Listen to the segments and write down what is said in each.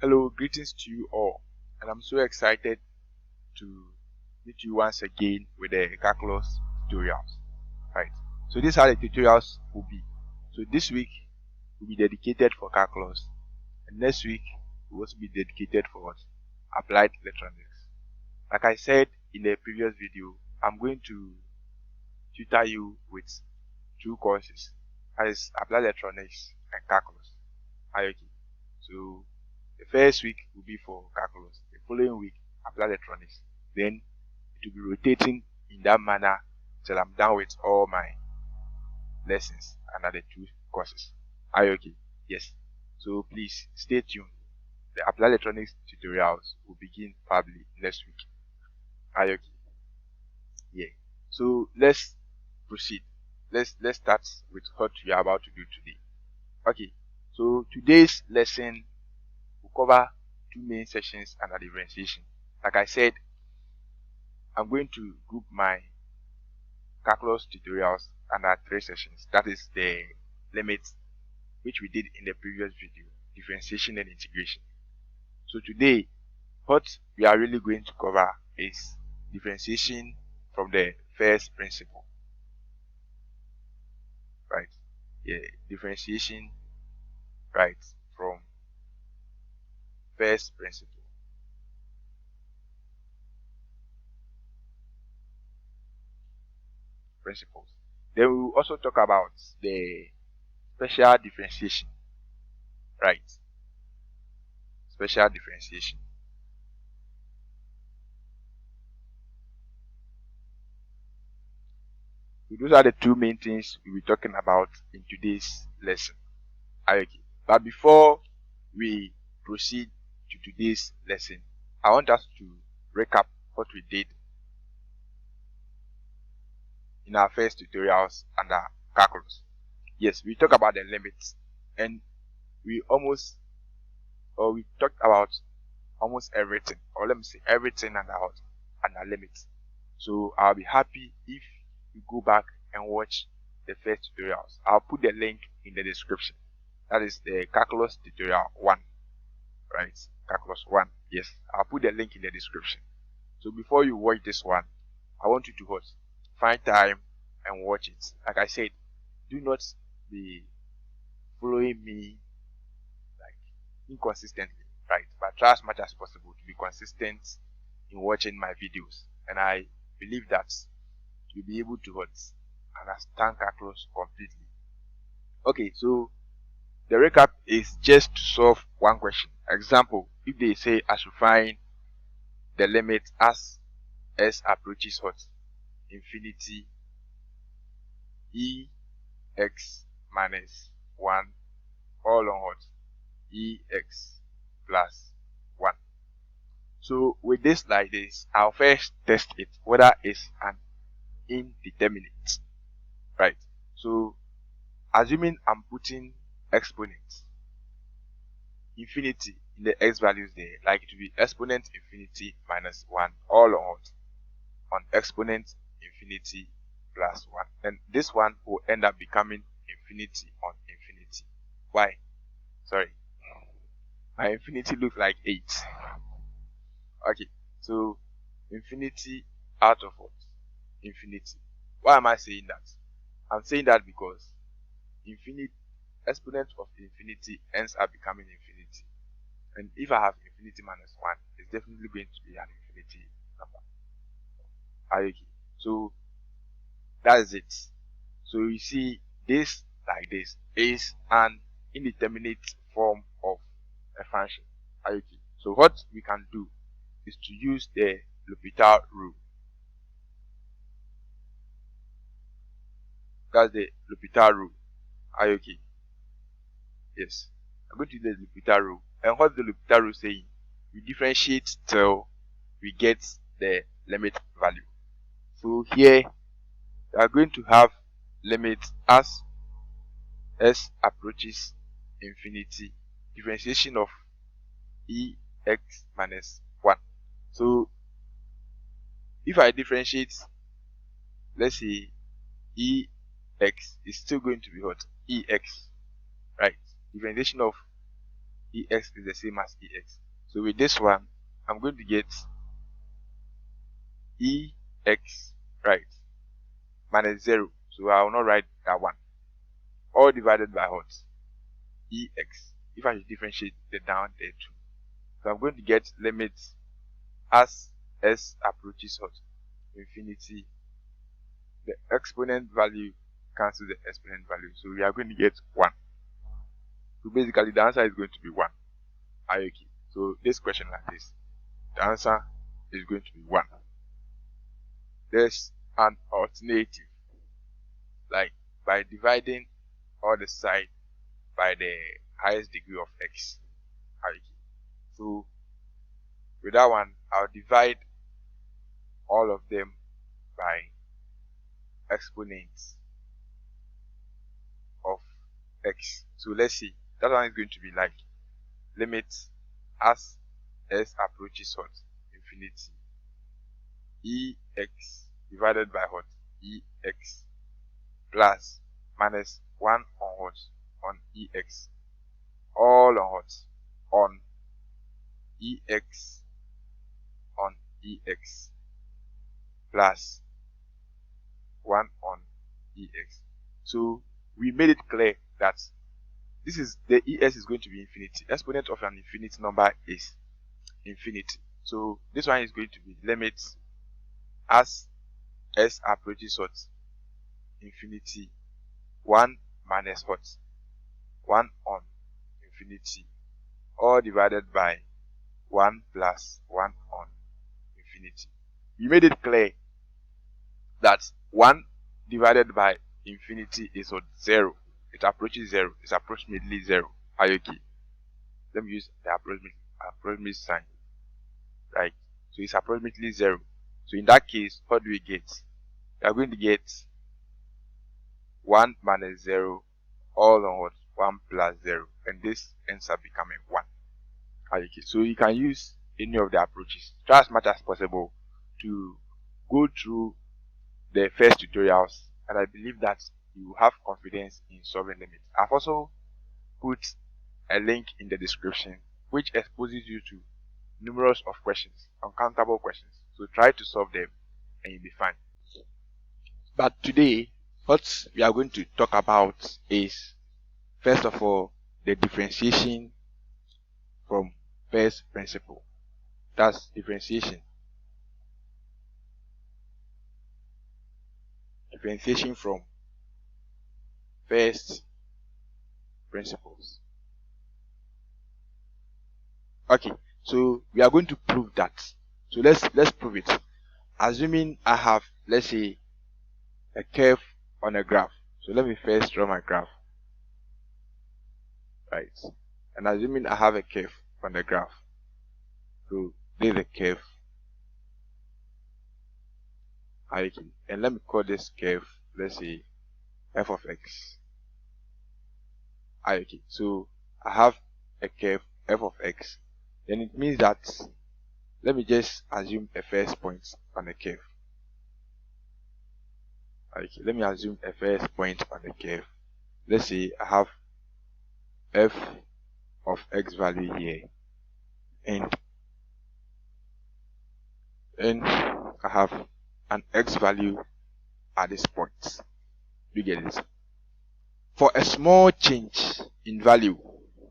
Hello, greetings to you all, and I'm so excited to meet you once again with the calculus tutorials. Right. So this is how the tutorials will be. So this week will be dedicated for calculus, and next week will also be dedicated for what? Applied electronics. Like I said in the previous video, I'm going to tutor you with two courses, that is applied electronics and calculus. Okay. So the first week will be for calculus, the following week applied electronics. Then it will be rotating in that manner till I'm done with all my lessons under the two courses. Are you okay? Yes. So please stay tuned. The applied electronics tutorials will begin probably next week. Are you okay? Yeah. So let's proceed. Let's start with what we are about to do today. Okay. So today's lesson will cover two main sections under differentiation. Like I said, I'm going to group my calculus tutorials under three sessions. That is the limits, which we did in the previous video, differentiation and integration. So today, what we are really going to cover is differentiation from the first principle. Right? Yeah, differentiation, right, from first principle. Principles. Then we will also talk about the special differentiation. Right? Special differentiation. So those are the two main things we'll be talking about in today's lesson. Okay. But before we proceed to today's lesson, I want us to recap what we did in our first tutorials under calculus. Yes, we talked about the limits, and we talked about almost everything, or let me say everything under limits. So I'll be happy if you go back and watch the first tutorials. I'll put the link in the description. That is the calculus tutorial 1. Right? Calculus 1. Yes, I'll put the link in the description. So before you watch this one, I want you to find time and watch it. Like I said, do not be following me like inconsistently, right? But try as much as possible to be consistent in watching my videos. And I believe that you'll be able to understand calculus completely. Okay, so the recap is just to solve one question. Example, if they say I should find the limit as s approaches infinity, ex minus 1 all on ex plus 1. So with this like this, I'll first test it whether it's an indeterminate. Right? So assuming I'm putting exponents infinity in the x values there, like it will be exponent infinity minus 1 all on exponent infinity plus 1. And this one will end up becoming infinity on infinity. Why? Sorry. My infinity looks like 8. Okay. So infinity out of infinity. Why am I saying that? I'm saying that because exponent of infinity ends up becoming infinity. And if I have infinity minus 1, it's definitely going to be an infinity number. Okay. So that is it. So you see, this like this is an indeterminate form of a function. Okay. So what we can do is to use the L'Hopital rule. That's the L'Hopital rule. Okay. Yes. I'm going to use the L'Hopital rule. And what's the L'Hopital rule saying? We differentiate till we get the limit value. So here we are going to have limit as s approaches infinity, differentiation of ex minus 1. So if I differentiate, let's say ex is still going to be ex, right? Differentiation of ex is the same as ex. So with this one, I'm going to get ex, right, minus 0. So I will not write that one. All divided by what? Ex. If I should differentiate the down there too. So I'm going to get limits as s approaches what? Infinity. The exponent value cancels the exponent value. So we are going to get 1. So basically the answer is going to be 1. Are you okay? So this question like this, the answer is going to be 1. There's an alternative, like by dividing all the side by the highest degree of x. Are you okay? So with that one, I'll divide all of them by exponents of x. So let's see, that one is going to be like limits as s approaches what? Infinity. Ex divided by what? Ex plus minus 1 on what? On ex. All on what? On ex on ex plus 1 on ex. So we made it clear that this is the es is going to be infinity. Exponent of an infinite number is infinity. So this one is going to be limits as s approaches what? Infinity. 1 minus what? 1 on infinity. All divided by 1 plus 1 on infinity. We made it clear that 1 divided by infinity is what? 0. It approaches 0. It's approximately 0. Are you okay? Let me use the approximate sign. Right. So it's approximately 0. So in that case, what do we get? We are going to get 1 minus 0 all on what? 1 plus 0. And this ends up becoming 1. Are you okay? So you can use any of the approaches. Try as much as possible to go through the first tutorials, and I believe that you have confidence in solving limits. I've also put a link in the description which exposes you to numerous of questions, uncountable questions. So try to solve them and you'll be fine. But today, what we are going to talk about is, first of all, the differentiation from first principle. That's differentiation. Differentiation from first principles. Okay, so we are going to prove that. So let's prove it. Assuming I have, let's say, a curve on a graph. So let me first draw my graph. Right. And assuming I have a curve on the graph. So there's a curve. And let me call this curve, let's say, f of x. Okay. So I have a curve f of x. Then it means that, let me just assume a first point on the curve. Okay, let me assume a first point on the curve. Let's say I have f of x value here, and I have an x value at this point. You get it? For a small change in value,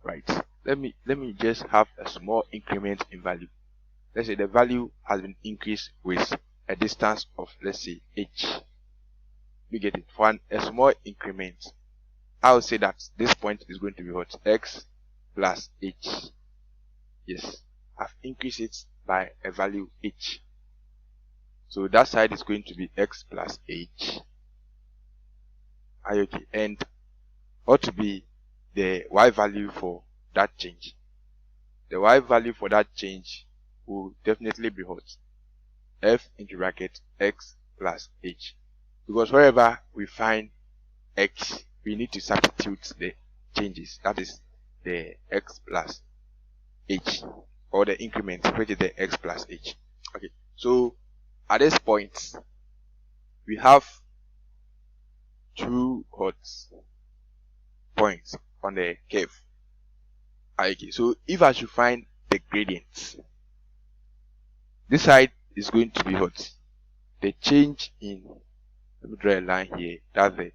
right? Let me just have a small increment in value. Let's say the value has been increased with a distance of, let's say, h. You get it? For a small increment, I will say that this point is going to be what? X plus h. Yes, I've increased it by a value h. So that side is going to be x plus h. Are you okay? And what to be the y value for that change? The y value for that change will definitely be what? F into bracket x plus h. Because wherever we find x, we need to substitute the changes. That is the x plus h, or the increment, which is the x plus h. Okay, so at this point, we have two hot points on the curve. Okay, so if I should find the gradient, this side is going to be what? The change in, let me draw a line here, that's the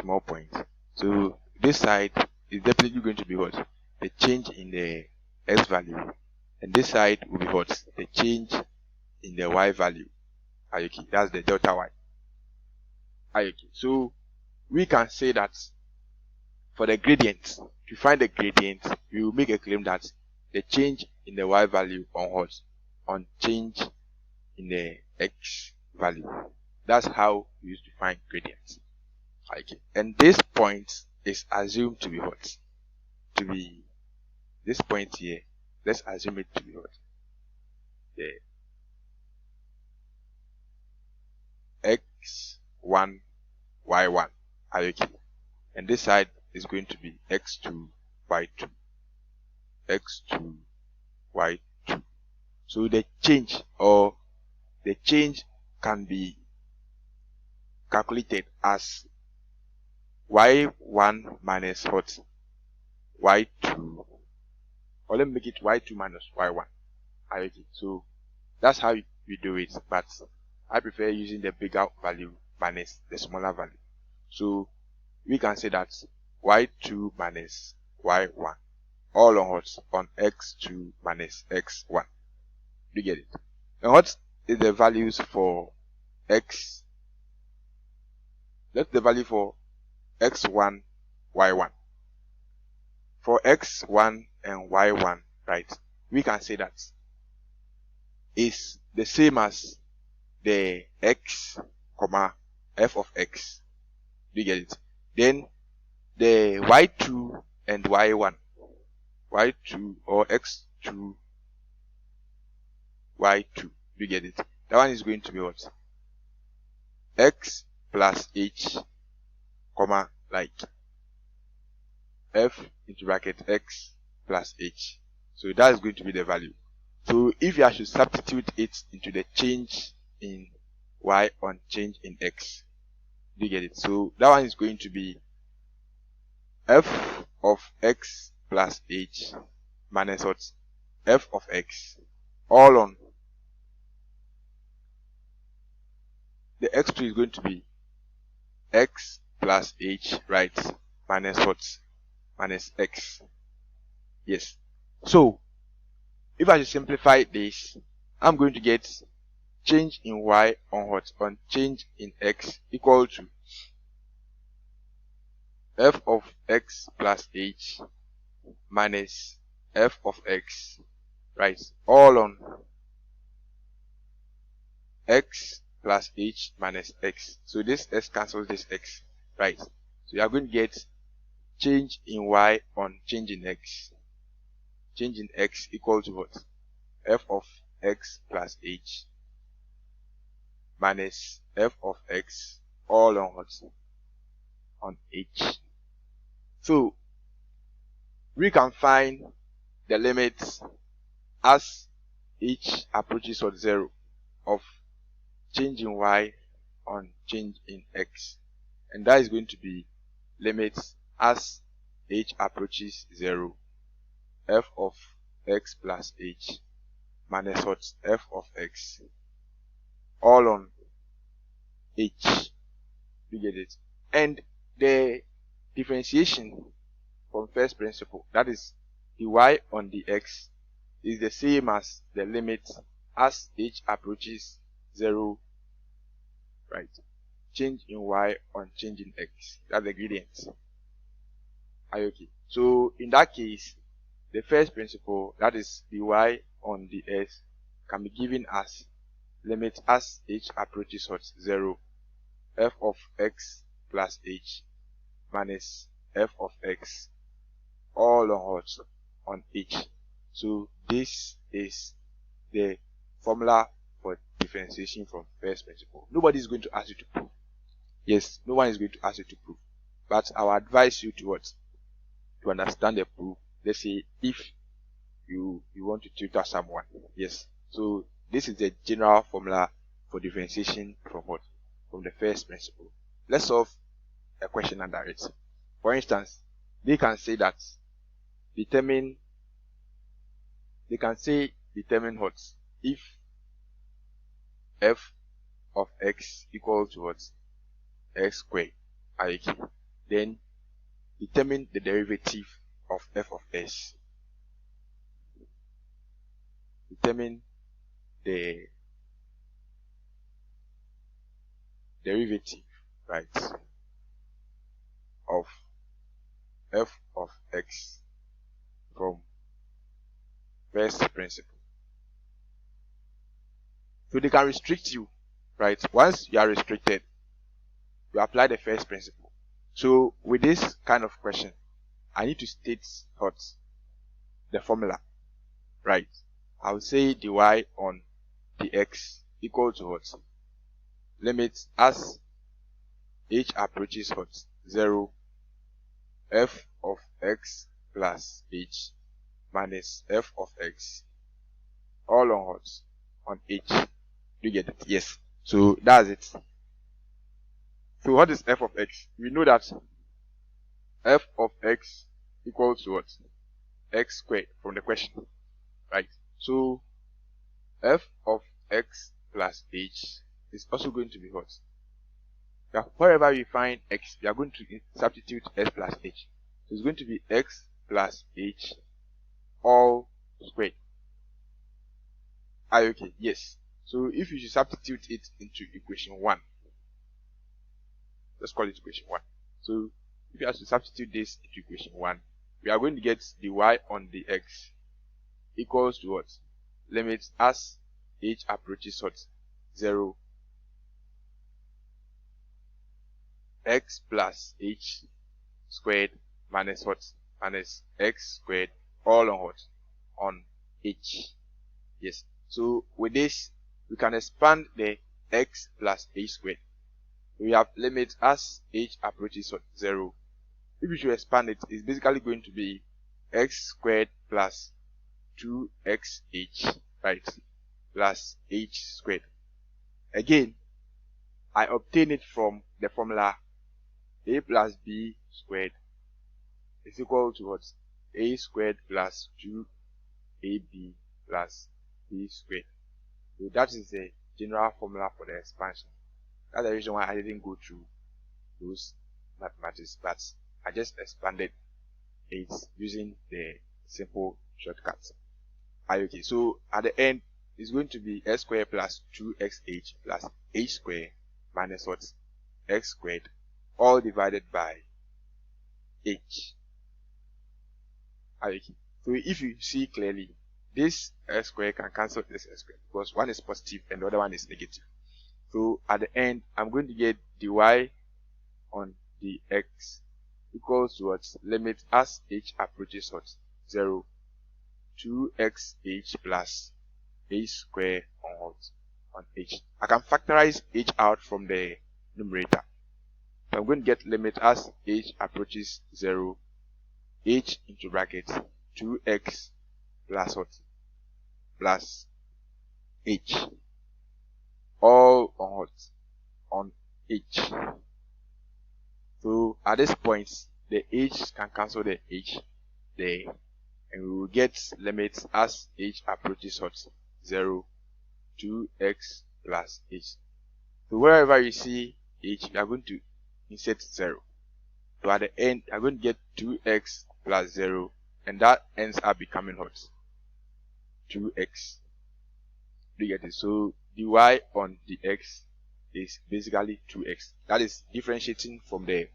small point. So this side is definitely going to be what? The change in the x value. And this side will be what? The change in the y value. Okay, that's the delta y. Okay, so we can say that for the gradient, to find the gradient, we will make a claim that the change in the y value on what? On change in the x value. That's how we used to find gradients. Okay, and this point is assumed to be what? To be this point here. Let's assume it to be what? The x1, y1. Okay, and this side is going to be x2, y2, x2, y2. So the change can be calculated as y1 minus what? y2, or let me make it y2 minus y1. Okay, so that's how we do it, but I prefer using the bigger value minus the smaller value. So we can say that y2 minus y1 all on what? On x2 minus x1. You get it? And what is the values for x? That's the value for x1, y1. For x1 and y1, right? We can say that is the same as the x, comma, f of x. Do you get it? Then the y2 and y1, y2 or x2, y2. Do you get it? That one is going to be what? X plus h, comma, like f into bracket x plus h. So that is going to be the value. So if you should substitute it into the change in y on change in x, do you get it? So that one is going to be f of x plus h minus what? F of x all on the x2 is going to be x plus h, right? Minus what? Minus x. Yes. So if I should simplify this, I'm going to get change in y on what? On change in x equal to f of x plus h minus f of x, right? All on x plus h minus x. So this x cancels this x, right? So you are going to get change in y on change in x. Change in x equal to what? F of x plus h minus f of x all on what? On h. So we can find the limits as h approaches what? 0 of change in y on change in x, and that is going to be limits as h approaches 0 f of x plus h minus what? F of x all on h. You get it? And the differentiation from first principle, that is the y on the x, is the same as the limit as h approaches 0, right? Change in y on change in x. That's the gradient. Are you okay? So in that case, the first principle, that is the y on the x, can be given as limit as h approaches what? 0 f of x plus h minus f of x all on what? On h. So this is the formula for differentiation from first principle. Nobody is going to ask you to prove. Yes, no one is going to ask you to prove. But I will advise you to what? To understand the proof. Let's say if you want to tutor someone. Yes. So this is the general formula for differentiation from what? From the first principle. Let's solve a question under it. For instance, they can say that determine, they can say determine what? If f of x equal to what? X squared. Okay. Then determine the derivative of f of s. Determine the derivative, right, of f of x from first principle. So they can restrict you, right? Once you are restricted, you apply the first principle. So with this kind of question, I need to state what? The formula, right? I'll say dy on dx equal to what? Limit as h approaches what? 0, f of x plus h minus f of x all on what? On h. Do you get it? Yes. So that's it. So what is f of x? We know that f of x equals to what? X squared from the question, right? So f of x plus h is also going to be what? Yeah, wherever we find x, we are going to substitute s plus h. So it's going to be x plus h all squared. Are you okay? Yes. So if you should substitute it into equation 1, let's call it equation 1. So if you have to substitute this into equation 1, we are going to get dy on dx equals to what? Limit as h approaches what? 0, x plus h squared minus what? Minus x squared all on what? On h. Yes. So with this, we can expand the x plus h squared. We have limit as h approaches what? 0. If you should expand it, it's basically going to be x squared plus 2xh, right? Plus h squared. Again, I obtain it from the formula a plus b squared is equal to what? A squared plus 2ab plus b squared. So that is the general formula for the expansion. That's the reason why I didn't go through those mathematics, but I just expanded it using the simple shortcuts. Okay, so at the end, it's going to be x squared plus 2xh plus h squared minus what? X squared, all divided by h. Okay, so if you see clearly, this x squared can cancel this x squared because one is positive and the other one is negative. So at the end, I'm going to get dy on dx equals to what? Limit as h approaches what? 0, 2xh plus h squared on what? On h. I can factorize h out from the numerator. So I'm going to get limit as h approaches 0, h into brackets 2x plus what? Plus h. All on what? On h. So at this point, the h can cancel the h there, and we will get limits as h approaches what? 0, 2x plus h. So wherever you see h, you are going to insert 0. So at the end, you are going to get 2x plus 0, and that ends up becoming what? 2x. Do you get it? So dy on dx is basically 2x. That is differentiating from the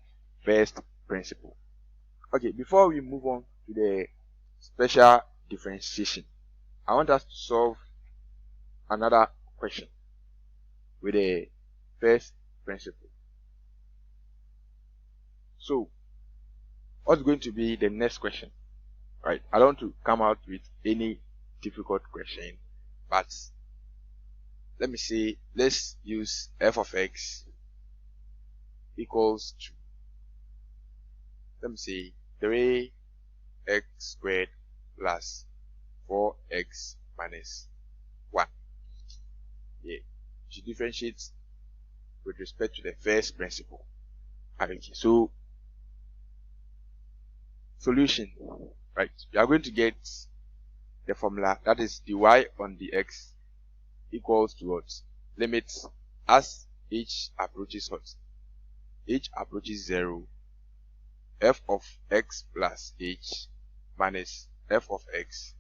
first principle. Okay, before we move on to the special differentiation, I want us to solve another question with the first principle. So, what's going to be the next question? Right, I don't want to come out with any difficult question, but let me say, let's use f of x equals to, let me say, 3x squared plus 4x minus 1. Yeah, to differentiate with respect to the first principle. Okay, so solution. right? You are going to get the formula, that is dy on dx equals to what? Limits as h approaches what? H approaches 0, f of x plus h minus f of x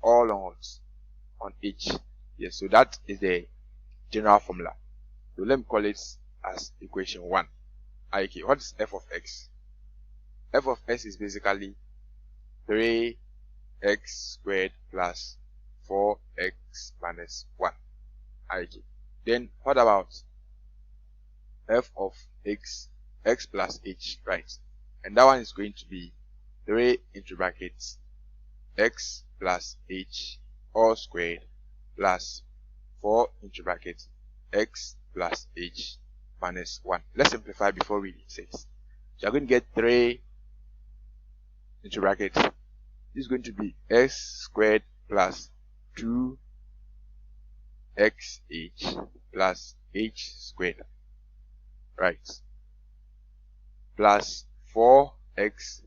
all on what? On h. Yes, so that is the general formula. So let me call it as equation 1. Okay, what is f of x? F of x is basically 3x squared plus 4x minus 1. Okay. Then what about f of x plus h, right? And that one is going to be 3 into brackets x plus h all squared plus 4 into brackets x plus h minus 1. Let's simplify before we say this. So you're going to get 3 into brackets. This is going to be x squared plus 2xh plus h squared, right? Plus 4x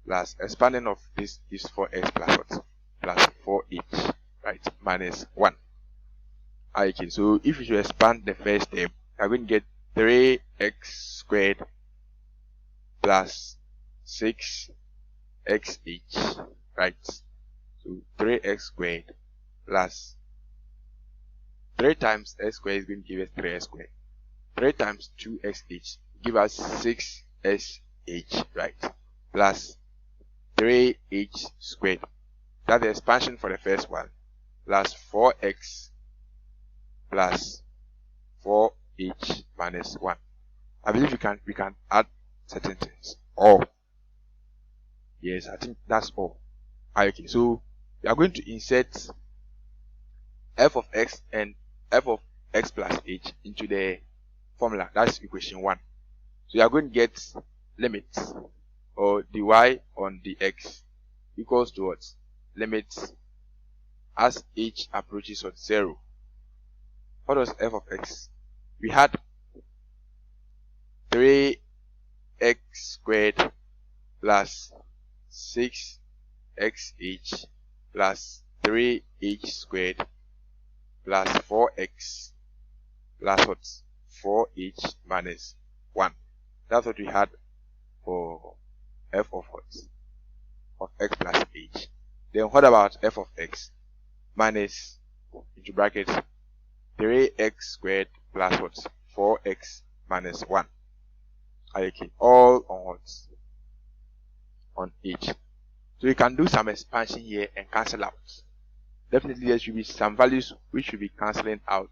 plus expanding of this is 4x plus what? Plus 4h, right? Minus 1. Okay, so if you should expand the first term, you're going to get 3x squared plus 6xh, right? So 3x squared plus 3 times x squared is going to give us 3x squared. 3 times 2xh give us 6sh, right? Plus 3h squared. That's the expansion for the first one. Plus 4x plus 4h minus 1. I believe we can add certain things. Oh, yes, I think that's all. Okay, so we are going to insert f of x and f of x plus h into the formula. That's equation 1. So you are going to get limits or dy on dx equals to what? Limits as h approaches what? 0. What was f of x? We had 3x squared plus 6xh plus 3h squared plus 4x plus what? 4h minus 1. That's what we had for f of what? Of x plus h. Then what about f of x? Minus, into brackets, 3x squared plus what? 4x minus 1. Okay, all on what? On h. So you can do some expansion here and cancel out. Definitely there should be some values which should be cancelling out.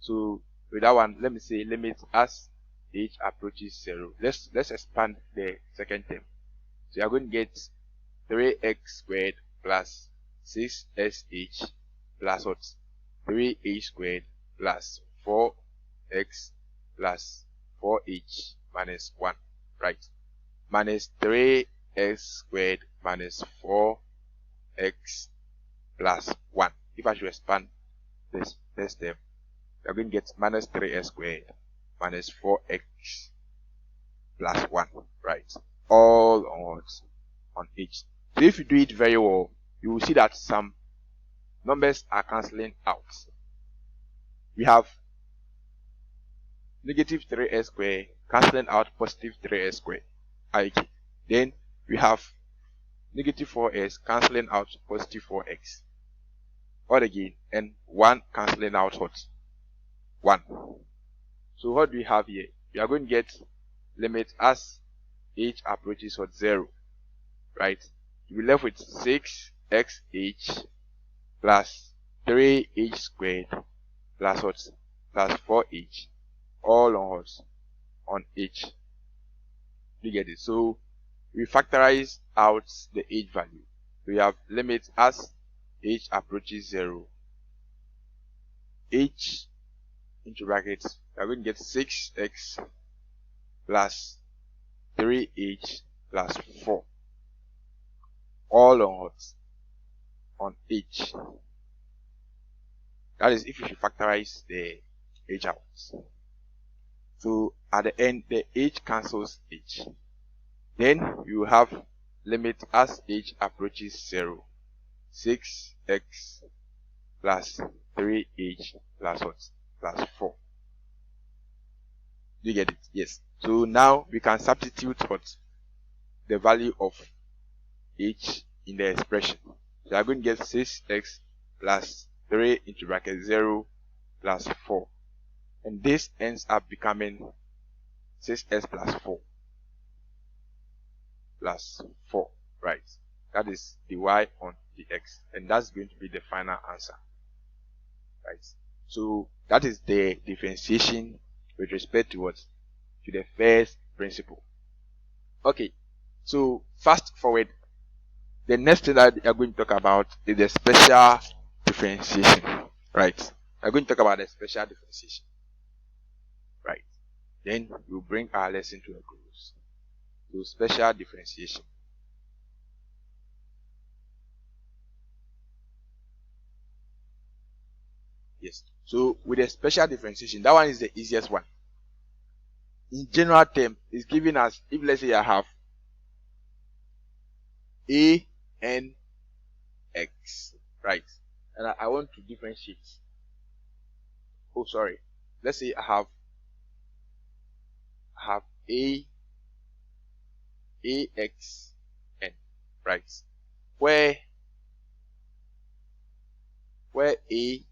So with that one, let me say limit as h approaches 0. Let's expand the second term. So you are going to get 3x squared plus 6sh plus what? 3h squared plus 4x plus 4h minus 1, right? Minus 3x squared minus 4x plus 1. If I should expand this term, we are going to get minus 3x squared minus 4x plus 1, right? All on what? On h. So if you do it very well, you will see that some numbers are cancelling out. We have negative 3x squared cancelling out positive 3x squared. Okay. Then we have negative 4x cancelling out positive 4x. Or again, and 1 cancelling out what? 1. So what do we have here? We are going to get limit as h approaches what? 0. Right? You'll be left with 6xh plus 3h squared plus what? Plus 4h. All on what? On h. You get it? So we factorize out the h value. We have limit as h approaches 0. H into brackets, we are going to get 6x plus 3h plus 4. All on what? On h. That is if you should factorize the h out. So at the end, the h cancels h. Then you have limit as h approaches 0, 6x plus 3h plus what? Plus 4. Do you get it? Yes. So now we can substitute what? The value of h in the expression. So I'm going to get 6x plus 3 into bracket 0 plus 4. And this ends up becoming 6x plus 4 plus 4, right? That is the y on the x, and that's going to be the final answer, right? So that is the differentiation with respect to what? To the first principle. Okay, so fast forward. The next thing that we are going to talk about is the special differentiation, right? We're going to talk about the special differentiation, right? Then we'll bring our lesson to a close. So special differentiation. Yes. So with the special differentiation, that one is the easiest one. In general term, it's given as, if let's say I have a n x, right? And I want to differentiate. Oh, sorry. Let's say I have a x n, right? Where a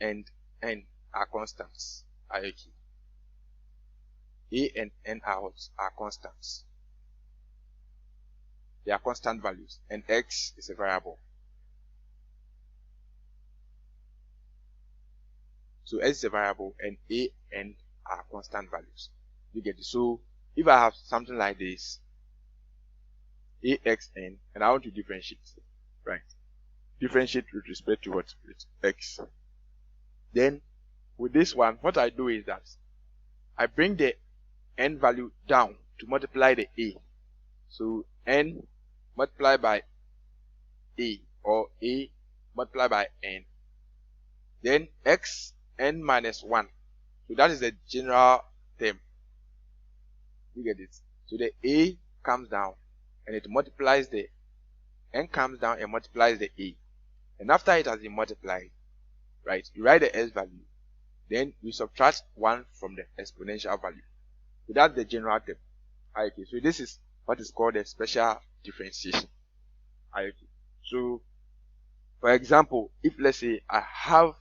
and n are constants. Okay. A and n are constants. They are constant values, and x is a variable. So x is a variable, and a and are constant values. You get it? So if I have something like this, axn, and I want to differentiate, right? Differentiate with respect to what? With x. Then with this one, what I do is that I bring the n value down to multiply the a. So n multiplied by a, or a multiplied by n. Then x n minus 1. So that is the general term. You get it? So the a comes down and it multiplies the n, comes down and multiplies the a. And after it has been multiplied, right, you write the s value. Then we subtract 1 from the exponential value. So that's the general term. Okay, so this is what is called a special differentiation. Okay. So, for example, if let's say I have,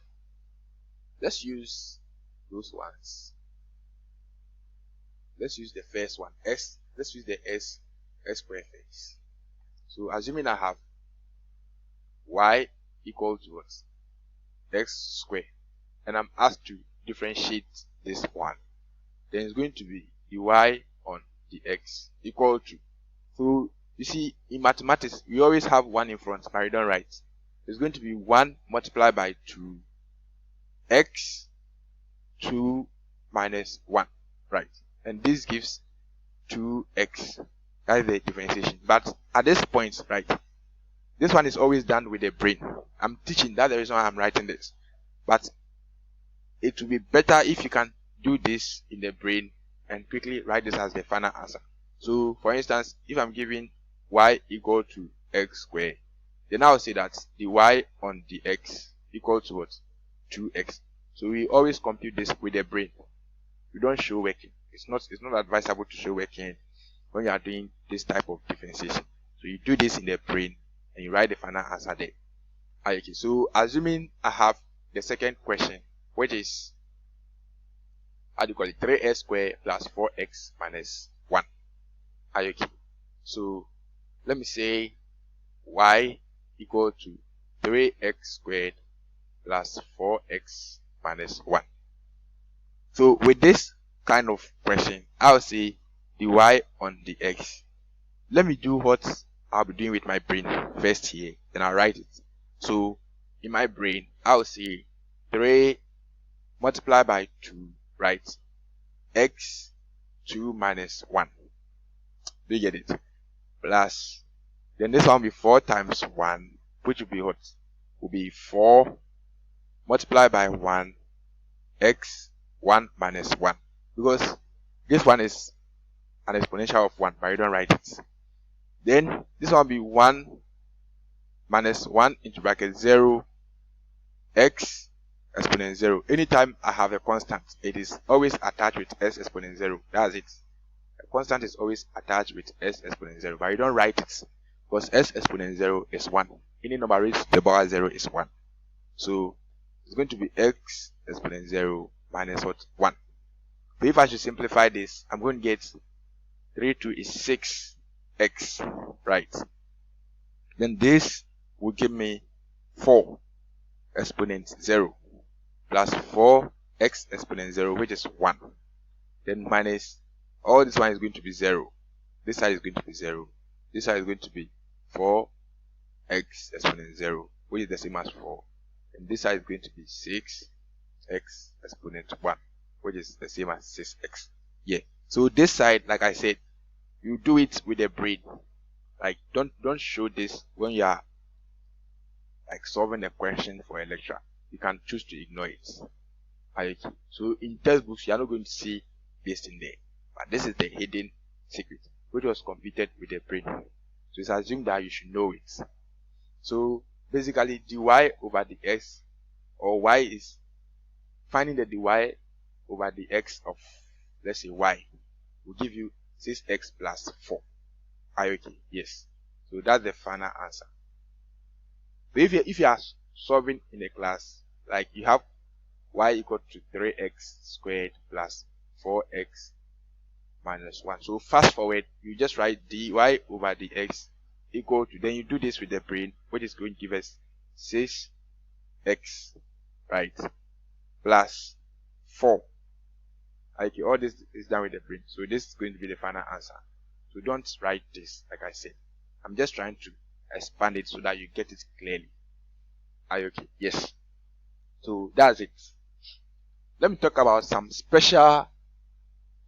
let's use those ones. Let's use the first one, x. Let's use the s square first. So, assuming I have y equal to what? X squared, and I'm asked to differentiate this one, then it's going to be the y on the x equal to. So you see, in mathematics we always have 1 in front, but we don't write. It's going to be 1 multiplied by 2 x 2 minus 1, right? And this gives 2x. That is the differentiation. But at this point, right, this one is always done with the brain. I'm teaching, that's the reason why I'm writing this. But it will be better if you can do this in the brain and quickly write this as the final answer. So, for instance, if I'm giving y equal to x squared, then I'll say that the y on the x equal to what? 2x. So we always compute this with the brain. We don't show working. It's not advisable to show working when you are doing this type of differentiation. So you do this in the brain and you write the final answer there. Okay, so assuming I have the second question, which is, how do you call it, 3x squared plus 4x minus 1. Okay, so let me say y equal to 3x squared plus 4x minus 1. So with this kind of question, I'll say the y on the x. Let me do what I'll be doing with my brain first here, then I'll write it. So in my brain, I'll say 3 multiplied by 2, right? X 2 minus 1. Do you get it? Plus, then this one will be 4 times 1, which will be what? Will be 4 multiplied by 1, x 1 minus 1. Because this one is an exponential of 1, but you don't write it. Then this one will be 1 minus 1 into bracket 0 x exponent 0. Anytime I have a constant, it is always attached with s exponent 0. That's it. A constant is always attached with s exponent 0, but you don't write it because s exponent 0 is 1. Any number raised to the power 0 is 1. So it's going to be x exponent 0 minus what? 1. So if I should simplify this, I'm going to get 3 2 is 6x, right? Then this will give me 4 exponent 0 plus 4x exponent 0, which is 1. Then minus, all this one is going to be 0. This side is going to be 0. This side is going to be 4x exponent 0, which is the same as 4. And this side is going to be 6x exponent 1, which is the same as 6x. Yeah. So this side, like I said, you do it with a brain. Like don't show this when you are like solving a question for a lecture. You can choose to ignore it. Okay. So in textbooks, you are not going to see this in there. But this is the hidden secret, which was computed with a brain. So it's assumed that you should know it. So basically, dy over the x, or y, is finding the dy over the x of, let's say, y, will give you 6x plus 4. Are you okay? Yes. So that's the final answer. But if you are solving in a class, like you have y equal to 3x squared plus 4x minus 1. So fast forward, you just write dy over dx equal to, then you do this with the brain, which is going to give us 6x, right, plus 4. Okay, all this is done with the brain. So this is going to be the final answer. So don't write this, like I said. I'm just trying to expand it so that you get it clearly. Are you okay? Yes. So that's it. Let me talk about some special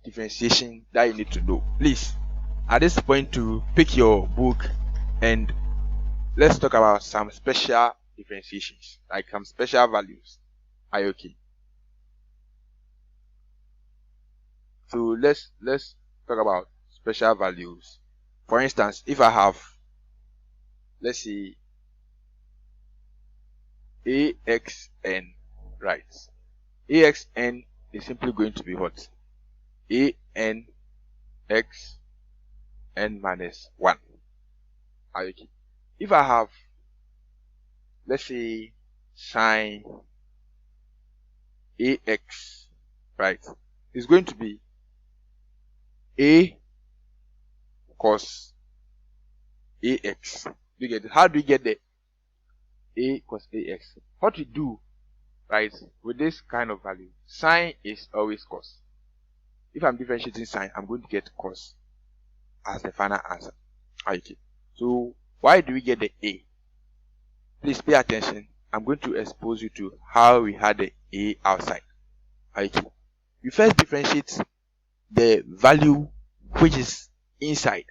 differentiation that you need to know. Please, at this point, to pick your book and let's talk about some special differentiations, like some special values. Are you okay? So let's talk about special values. For instance, if I have, let's say, axn, right? Axn is simply going to be what? An x n minus 1. Are you okay? If I have, let's say, sine ax, right, it's going to be a cos ax. Do you get it? How do you get the a cos ax? What we do, right, with this kind of value, sine is always cos. If I'm differentiating sine, I'm going to get cos as the final answer. Okay. So why do we get the a? Please pay attention. I'm going to expose you to how we had the a outside. Okay. You first differentiate the value which is inside.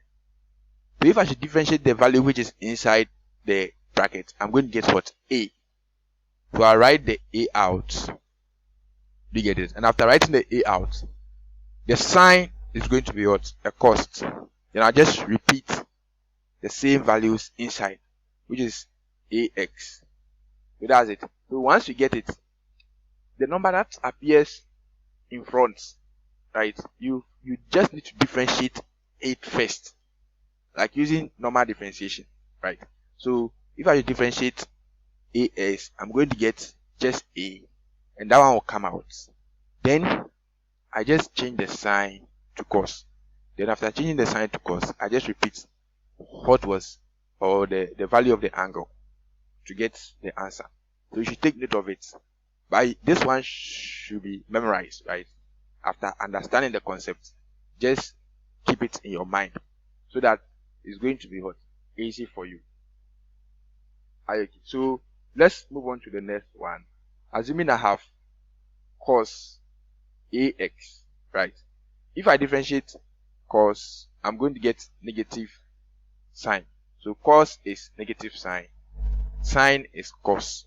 So if I should differentiate the value which is inside the bracket, I'm going to get what? A. So I write the a out. Do you get it? And after writing the a out, the sign is going to be what? A cost. Then I just repeat the same values inside, which is ax. So that's it. So once you get it, the number that appears in front, right, you just need to differentiate it first, like using normal differentiation, right? So if I differentiate as, I'm going to get just a, and that one will come out. Then I just change the sign to cos. Then after changing the sign to cos, I just repeat what was, or the value of the angle to get the answer. So you should take note of it. But this one should be memorized, right? After understanding the concept, just keep it in your mind so that it's going to be what? Easy for you. Okay. So let's move on to the next one. Assuming I have cos ax, right? If I differentiate cos, I'm going to get negative sign. So cos is negative sign, sine is cos.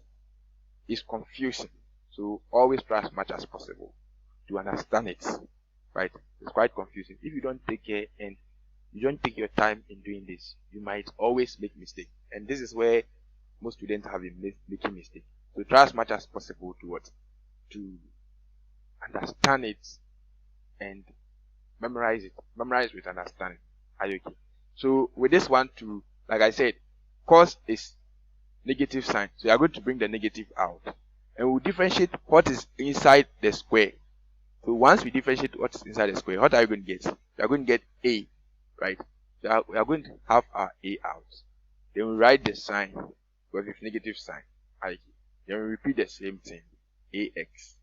It's confusing. So always try as much as possible to understand it, right? It's quite confusing if you don't take care and you don't take your time in doing this, you might always make mistake. And this is where most students have been making mistake. So try as much as possible to what? To understand it and memorize it. Memorize with understanding. Are you okay? So with this one too, like I said, cos is negative sign. So you are going to bring the negative out. And we'll differentiate what is inside the square. So once we differentiate what is inside the square, what are you going to get? You are going to get a, right? So we are going to have our a out. Then we write the sign with negative sign. Okay. Then we repeat the same thing. Ax.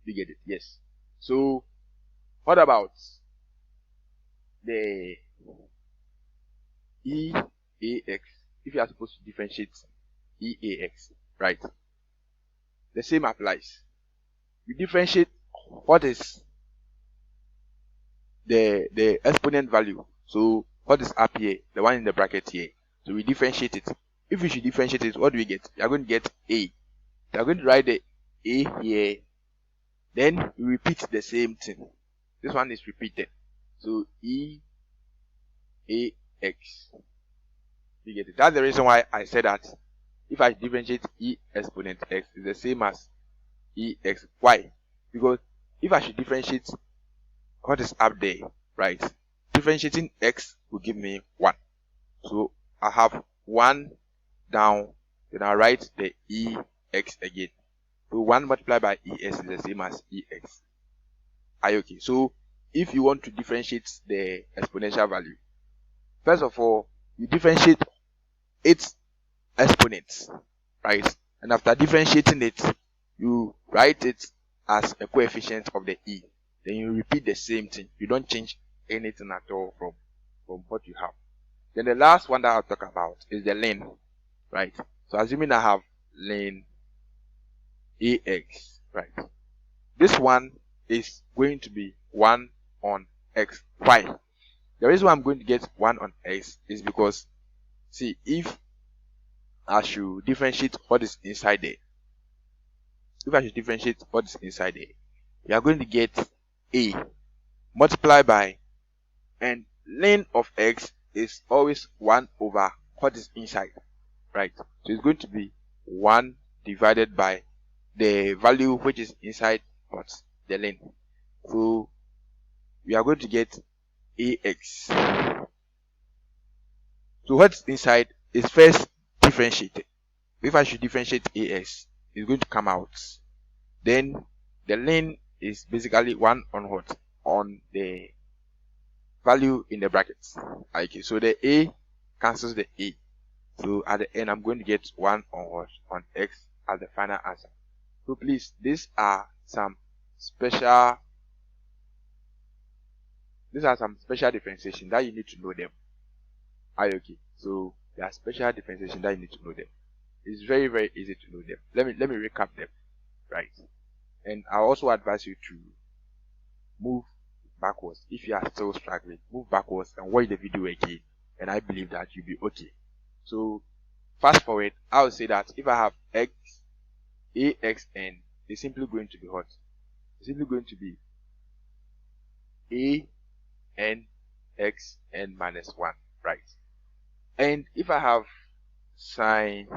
You get it? Yes. So what about the eax? If you are supposed to differentiate eax, right? The same applies. We differentiate what is the exponent value. So what is up here? The one in the bracket here. So we differentiate it. If we should differentiate it, what do we get? We are going to get a. We are going to write the a here. Then we repeat the same thing. This one is repeated. So eax. You get it? That's the reason why I said that if I differentiate e exponent x, is the same as ex. Why? Because if I should differentiate what is up there, right? Differentiating x will give me 1. So I have 1 down, then I write the ex again. So 1 multiplied by es is the same as ex. Are you okay? So if you want to differentiate the exponential value, first of all, you differentiate its exponents, right? And after differentiating it, you write it as a coefficient of the e. Then you repeat the same thing. You don't change anything at all from what you have. Then the last one that I'll talk about is the ln, right? So assuming I have ln ax, right? This one is going to be 1 on x. Why? The reason why I'm going to get 1 on x is because, see, if I should differentiate what is inside there, we are going to get a multiplied by, and ln of x is always 1 over what is inside, right? So it's going to be 1 divided by the value which is inside what? The ln. So we are going to get ax. So what's inside is first differentiated. If I should differentiate ax, it's going to come out. Then the ln is basically 1 on what? On the value in the brackets. Okay, so the a cancels the a. So at the end, I'm going to get 1 on what? On x as the final answer. So please, these are some special differentiation that you need to know them. Are you okay? So there are special differentiation that you need to know them. It's very, very easy to know them. Let me recap them, right? And I also advise you to move backwards. If you are still struggling, move backwards and watch the video again, and I believe that you'll be okay. So fast forward, I will say that if I have x, axn, it's simply going to be what? It's simply going to be an xn minus 1, right? And if I have sine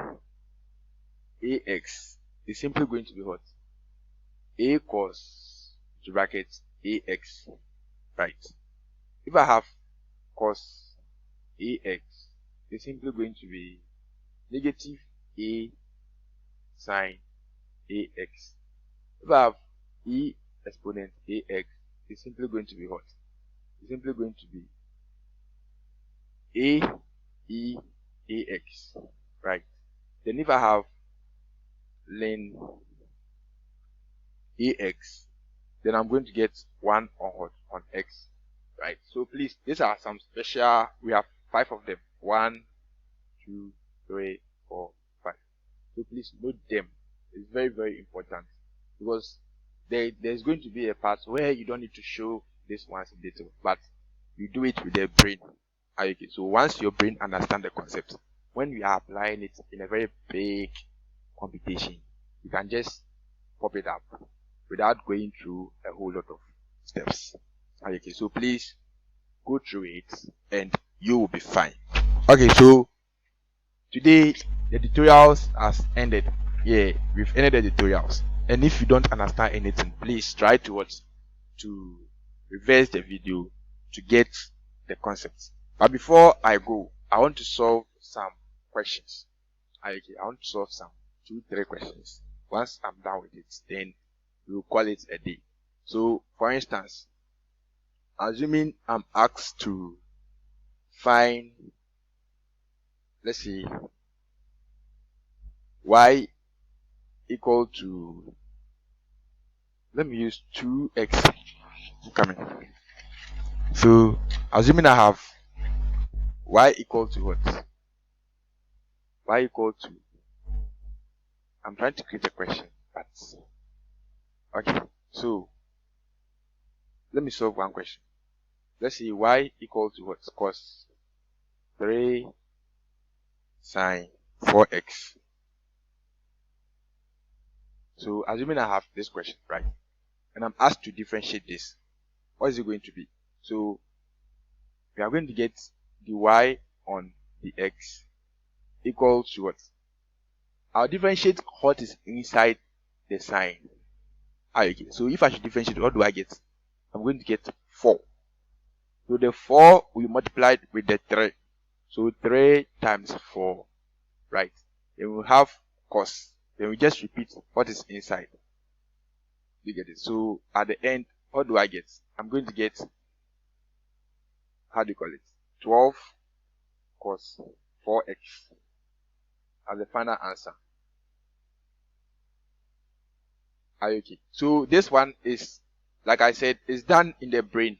ax, it's simply going to be what? A cos bracket ax, right? If I have cos ax, it's simply going to be negative a sine ax. If I have e exponent ax, it's simply going to be what? It's simply going to be ax, right? Then if I have ln ax, then I'm going to get 1 on what? On x, right? So please, these are some special, we have 5 of them. 1, 2, 3, 4, 5. So please note them. It's very, very important, because there's going to be a part where you don't need to show this ones in detail, but you do it with the brain. Okay, so once your brain understands the concept, when we are applying it in a very big computation, you can just pop it up without going through a whole lot of steps. Okay, so please go through it and you will be fine. Okay, so today the tutorials has ended. Yeah, we've ended the tutorials. And if you don't understand anything, please try to reverse the video to get the concepts. But before I go, I want to solve some questions. I want to solve some 2-3 questions. Once I'm done with it, then we'll call it a day. So, for instance, assuming I'm asked to find, let's see, y equal to, let me use 2x coming. So, assuming I have y equal to what? Y equal to, I'm trying to create a question, but okay. So, let me solve one question. Let's see, y equal to what? Cos 3 sine 4x. So, assuming I have this question, right? And I'm asked to differentiate this, what is it going to be? So, we are going to get the y on the x equal to what? I'll differentiate what is inside the sign. Okay, so if I should differentiate, what do I get? I'm going to get 4. So the 4 will be multiplied with the 3. So 3 times 4, right? Then we'll have cos. Then we just repeat what is inside. You get it? So at the end, what do I get? I'm going to get, how do you call it? 12 cos 4x as the final answer. Okay. So this one is, like I said, is done in the brain.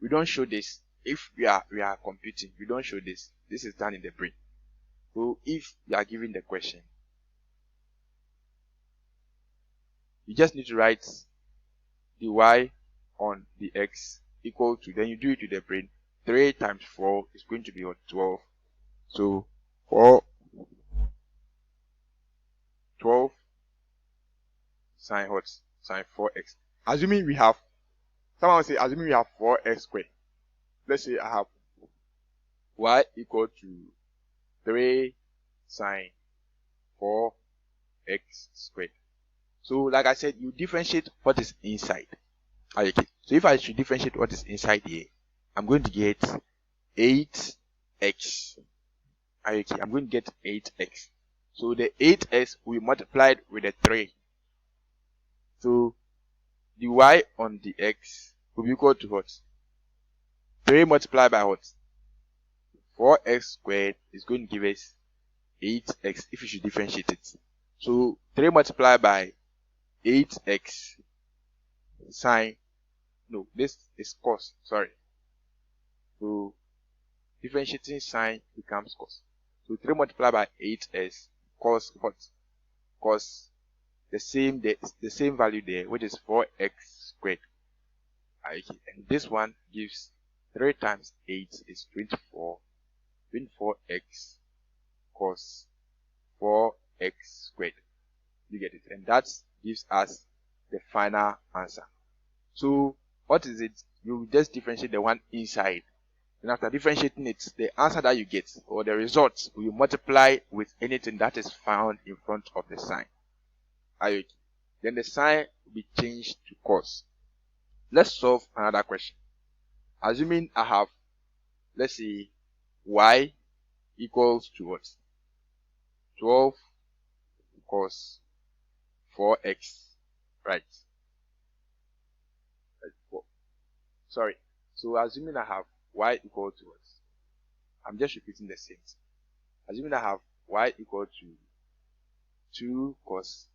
We don't show this. If we are computing, we don't show this. This is done in the brain. So if you are given the question, you just need to write the y on the x equal to, then you do it with the brain. 3 times 4 is going to be what? 12. So 12 sine what? Sine 4x. Assuming we have, someone will say, assuming we have 4x squared. Let's say I have y equal to 3 sine 4x squared. So like I said, you differentiate what is inside. Okay. So if I should differentiate what is inside here, I'm going to get 8x. Okay, I'm going to get 8x. So the 8x will be multiplied with the 3. So the y on the x will be equal to what? 3 multiplied by what? 4x squared is going to give us 8x if you should differentiate it. So 3 multiplied by 8x sine, no, this is cos, sorry. So differentiating sine becomes cos. So 3 multiplied by 8s cos what? Cos the same value there, which is 4x squared. Okay, and this one gives 3 times 8 is 24. 24x cos 4x squared. You get it? And that gives us the final answer. So what is it? You just differentiate the one inside. And after differentiating it, the answer that you get, or the result, will multiply with anything that is found in front of the sign. Okay. Then the sign will be changed to cos. Let's solve another question. Assuming I have, let's say, y equals to what? 12 cos 4x, right? Sorry. So assuming I have y equal to what? I'm just repeating the same thing. Assuming I have y equal to 2 cos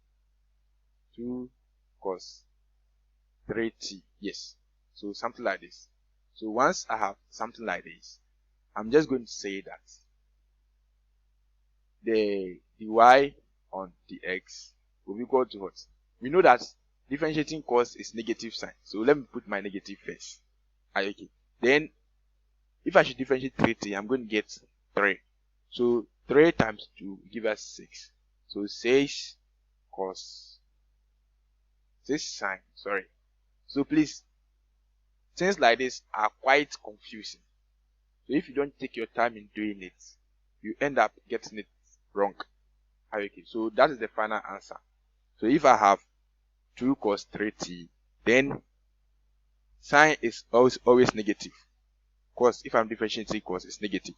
3t. Yes. So something like this. So once I have something like this, I'm just going to say that the y on the x will be equal to what? We know that differentiating cos is negative sign. So let me put my negative first. Okay. Then if I should differentiate 3t, I'm going to get 3. So 3 times 2 will give us 6. So 6 cos 6 sine, sorry. So please things like this are quite confusing. So if you don't take your time in doing it, you end up getting it wrong. Okay, so that is the final answer. So if I have 2 cos 3t, then sign is always negative. Cos, if I'm differentiating cos, it's negative.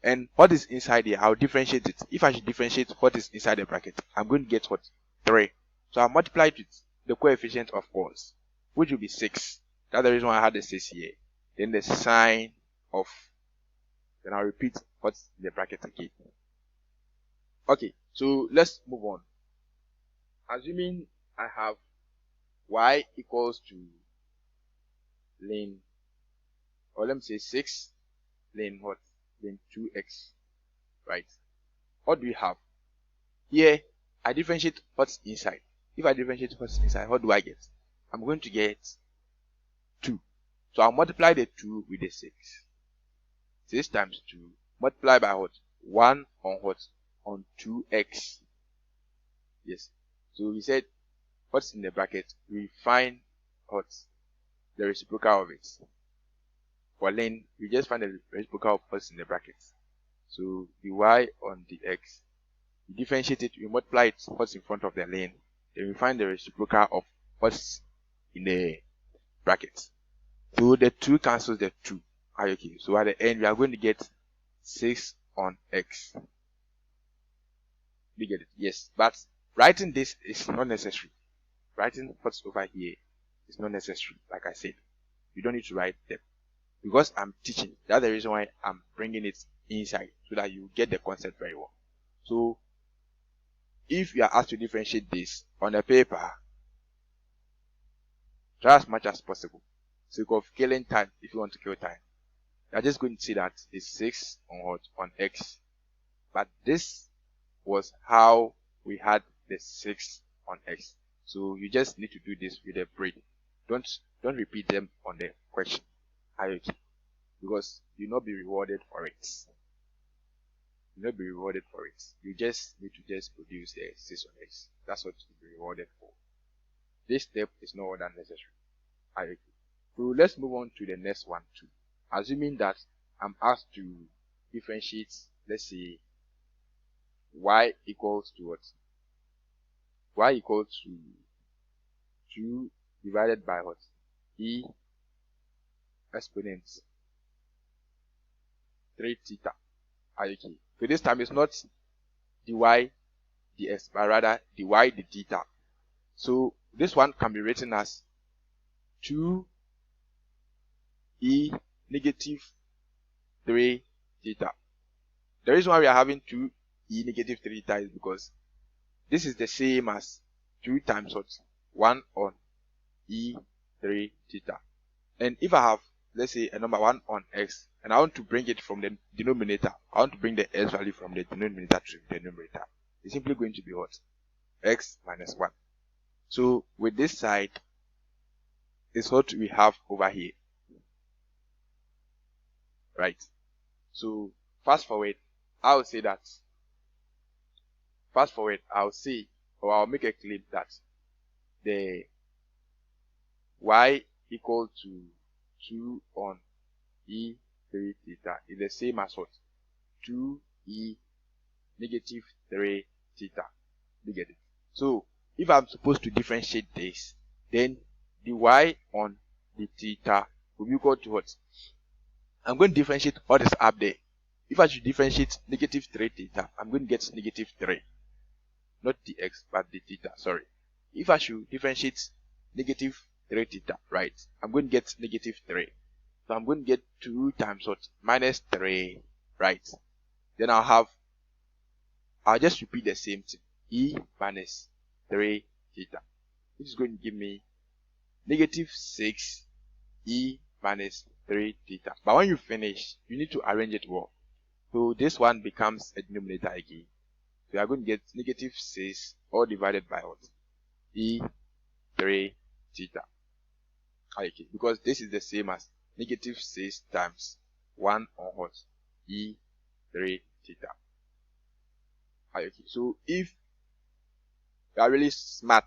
And what is inside here, I'll differentiate it. If I should differentiate what is inside the bracket, I'm going to get what? 3. So I'll multiply it with the coefficient of cos, which will be 6. That's the reason why I had the 6 here. Then the sign of, then I'll repeat what's in the bracket again. Okay, so let's move on. Assuming I have y equals to ln, or let me say 6 ln what? Ln 2x, right? What do we have? Here, I differentiate what's inside. If I differentiate what's inside, what do I get? I'm going to get 2. So I'll multiply the 2 with the 6. 6 times 2, multiply by what? 1 on what? On 2x. Yes. So we said, what's in the bracket? We find what? The reciprocal of it. For ln, we just find the reciprocal of what's in the bracket. So the y on the x, we differentiate it, we multiply it, what's in front of the ln, then we find the reciprocal of what's in the bracket. So the 2 cancels the 2. Okay, so at the end, we are going to get 6 on x. We get it? Yes. But writing this is not necessary. Writing what's over here is not necessary. Like I said, you don't need to write them. Because I'm teaching, that's the reason why I'm bringing it inside, so that you get the concept very well. So, if you are asked to differentiate this on the paper, try as much as possible. Sake of killing time, if you want to kill time. You're just going to see that it's 6 on what? On x. But this was how we had the 6 on x. So you just need to do this with a brain. Don't repeat them on the question. Okay. Because you'll not be rewarded for it. You'll not be rewarded for it. You just need to just produce the 6 on x. That's what you'll be rewarded for. This step is no other necessary. Okay. So let's move on to the next one too. Assuming that I'm asked to differentiate, let's say, y equals to what? Y equals to 2 divided by what? E exponent 3 theta. Okay. So this time it's not dy dx, but rather dy d theta. So this one can be written as 2 e negative 3 theta. The reason why we are having 2 e negative 3 theta is because this is the same as 2 times what? 1 on e 3 theta. And if I have, let's say, a number 1 on x, and I want to bring it from the denominator, I want to bring the x value from the denominator to the numerator, it's simply going to be what? X minus 1. So with this side is what we have over here. Right? So fast forward, I'll say, or I'll make a claim that the y equal to 2 on e 3 theta is the same as what? 2e negative 3 theta. You get it? So if I'm supposed to differentiate this, then the y on the theta will be equal to what? I'm going to differentiate what is up there. If I should differentiate negative 3 theta, I'm going to get negative 3. Not dx, but the theta, sorry. If I should differentiate negative 3 theta, right, I'm going to get negative 3. So I'm going to get 2 times what? Minus 3, right? Then I'll just repeat the same thing. E minus 3 theta. Which is going to give me negative 6 e minus 3 theta. But when you finish, you need to arrange it well. So this one becomes a denominator again. So you are going to get negative 6 all divided by what? E 3 theta. Okay, because this is the same as negative 6 times 1 on what? E 3 theta. Okay, so if you are really smart,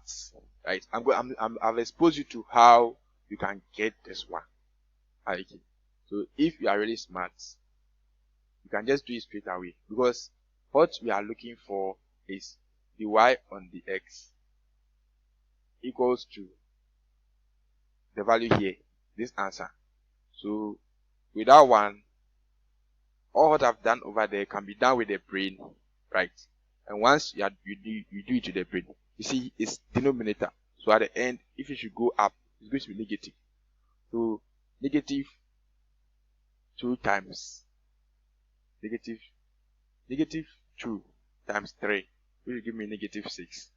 right, I've exposed you to how you can get this one. Okay. So if you are really smart, you can just do it straight away, because what we are looking for is the y on the x equals to the value here, this answer. So with that one, all what I've done over there can be done with the brain, right? And once you do it with the brain, you see it's denominator. So at the end, if it should go up, it's going to be negative. So negative 2 times negative 2 times 3 will give me negative 6.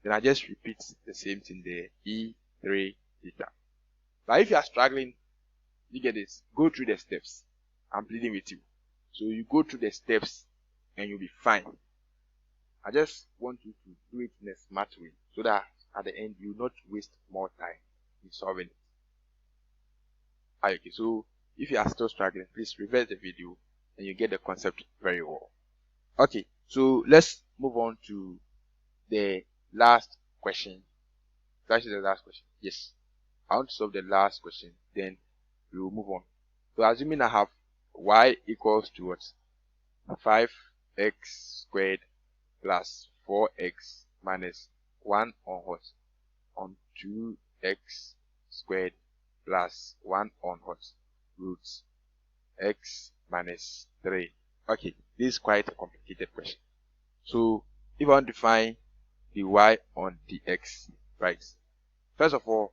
Then I just repeat the same thing there, E3 theta. But if you are struggling, you get this, go through the steps. I'm pleading with you. So you go through the steps and you'll be fine. I just want you to do it in a smart way, so that at the end you will not waste more time in solving it. Okay, so if you are still struggling, please reverse the video and you get the concept very well. Okay, so let's move on to the last question. That is the last question. Yes, I want to solve the last question, then we will move on. So assuming I have y equals to what? 5x squared plus 4x minus 1 on what? On 2x squared plus 1 on what? Roots x minus 3. Okay, this is quite a complicated question. So if I want to find the y on the x, right? First of all,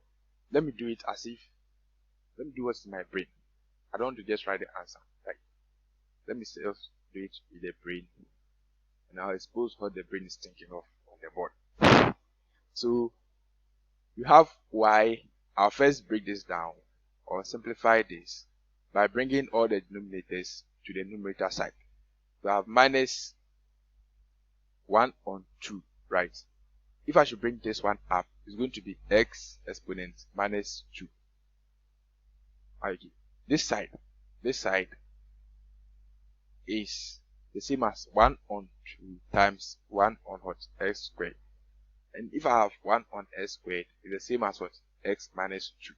let me do what's in my brain. I don't want to just write the answer, right? Let me just do it with the brain, and I'll expose what the brain is thinking of on the board. So you have y. I'll first break this down or simplify this by bringing all the denominators to the numerator side. So I have minus 1 on 2, right? If I should bring this one up, it's going to be x exponent minus 2. Okay. This side is the same as 1 on 2 times 1 on what? X squared. And if I have 1 on x squared, it's the same as what? X minus 2.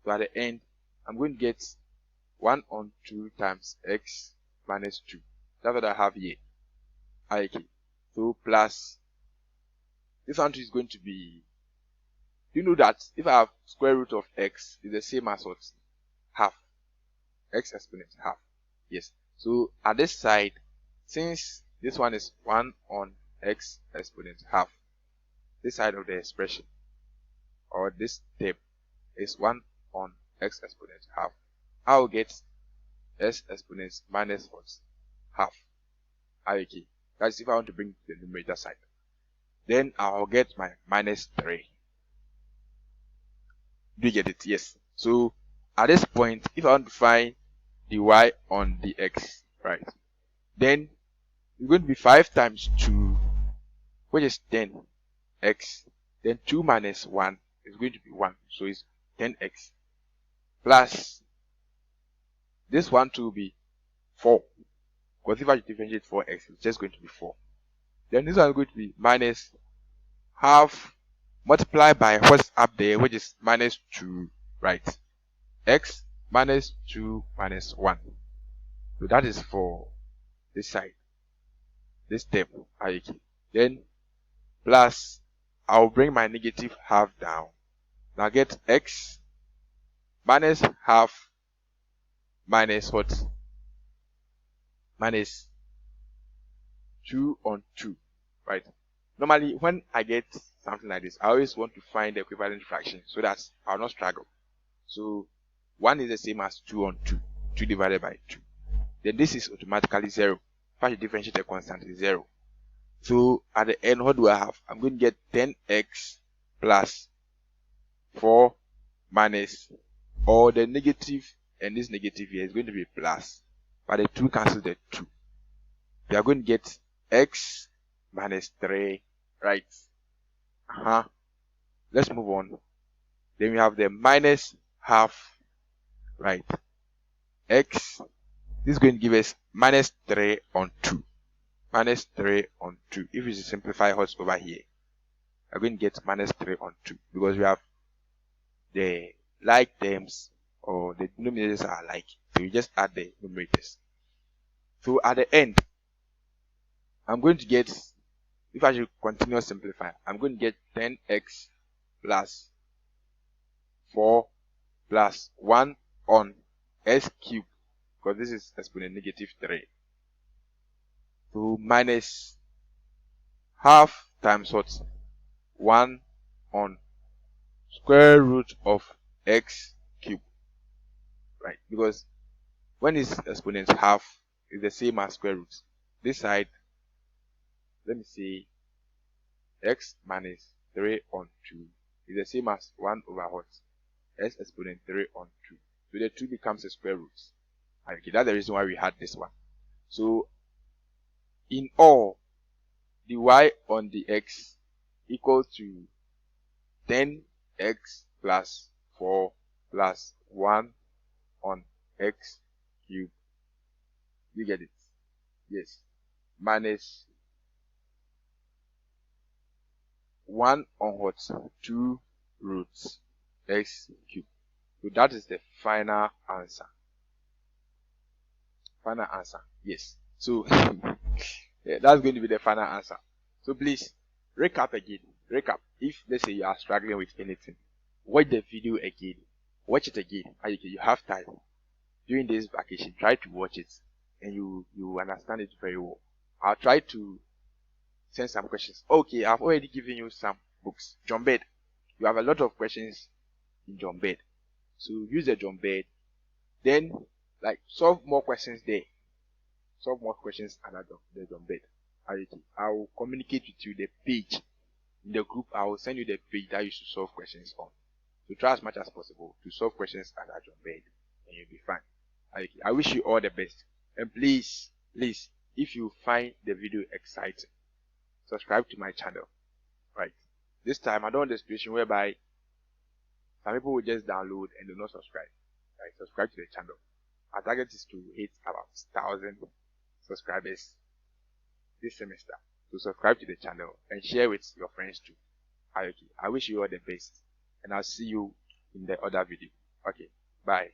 So at the end, I'm going to get 1 on 2 times x minus 2. That's what I have here. Okay. So plus, this one is going to be, you know that if I have square root of x, it's the same as what? Half. X exponent half. Yes. So at this side, since this one is 1 on x exponent half, this side of the expression, or this step, is 1 on x exponent half, I will get s exponent minus what? Half. Okay. That's if I want to bring the numerator side. Then I'll get my minus 3. Do you get it? Yes. So at this point, if I want to find the y on the x, right, then it's going to be 5 times 2, which is 10x. Then 2 minus 1 is going to be 1, so it's 10x. Plus, this one to be 4, because if I differentiate 4x, it's just going to be 4. Then this one is going to be minus half multiplied by what's up there, which is minus 2, right? X minus 2 minus 1. So that is for this side, this step. Then plus, I'll bring my negative half down. Now get x minus half minus what? Minus 2 on 2, right? Normally, when I get something like this, I always want to find the equivalent fraction so that I'll not struggle. So 1 is the same as 2 on 2, 2 divided by 2. Then this is automatically 0. If I differentiate a constant, is 0. So at the end, what do I have? I'm going to get 10x plus 4 minus, or the negative, and this negative here is going to be plus, but the 2 cancels the 2. We are going to get x minus 3, right? Let's move on. Then we have the minus half, right? X, this is going to give us minus 3 on 2. Minus 3 on 2. If we simplify what's over here, we're going to get minus 3 on 2, because we have the like terms or the denominators are alike. So you just add the numerators. So at the end, I'm going to get, if I should continue simplify, I'm going to get 10x plus 4 plus 1 on s cubed, because this is exponent negative 3. So minus half times what? 1 on square root of x cubed. Right? Because when its exponent half is the same as square root. This side, let me say x minus 3 on 2 is the same as 1 over what? S exponent 3 on 2. So the 2 becomes a square root. Okay, that's the reason why we had this one. So in all, the y on the x equal to 10x plus 4 plus 1 on x cubed. You get it? Yes. Minus 1 on what? 2 roots x cubed. So that is the final answer. Final answer. Yes. So yeah, that's going to be the final answer. So please recap again. Recap. If let's say you are struggling with anything, watch the video again. Watch it again. You have time during this vacation. Try to watch it, and you understand it very well. I'll try to send some questions. Okay, I've already given you some books. John Bed. You have a lot of questions in John Bed. So use the John Bed. Then solve more questions there. Solve more questions under the John Bed. I will communicate with you the page in the group. I will send you the page that you should solve questions on. So try as much as possible to solve questions under John Bed, and you'll be fine. I wish you all the best. And please, if you find the video exciting, subscribe to my channel. Right. This time I don't want the situation whereby some people will just download and do not subscribe. Right. Subscribe to the channel. Our target is to hit about 1,000 subscribers this semester. So subscribe to the channel and share with your friends too. Okay. I wish you all the best, and I'll see you in the other video. Okay. Bye.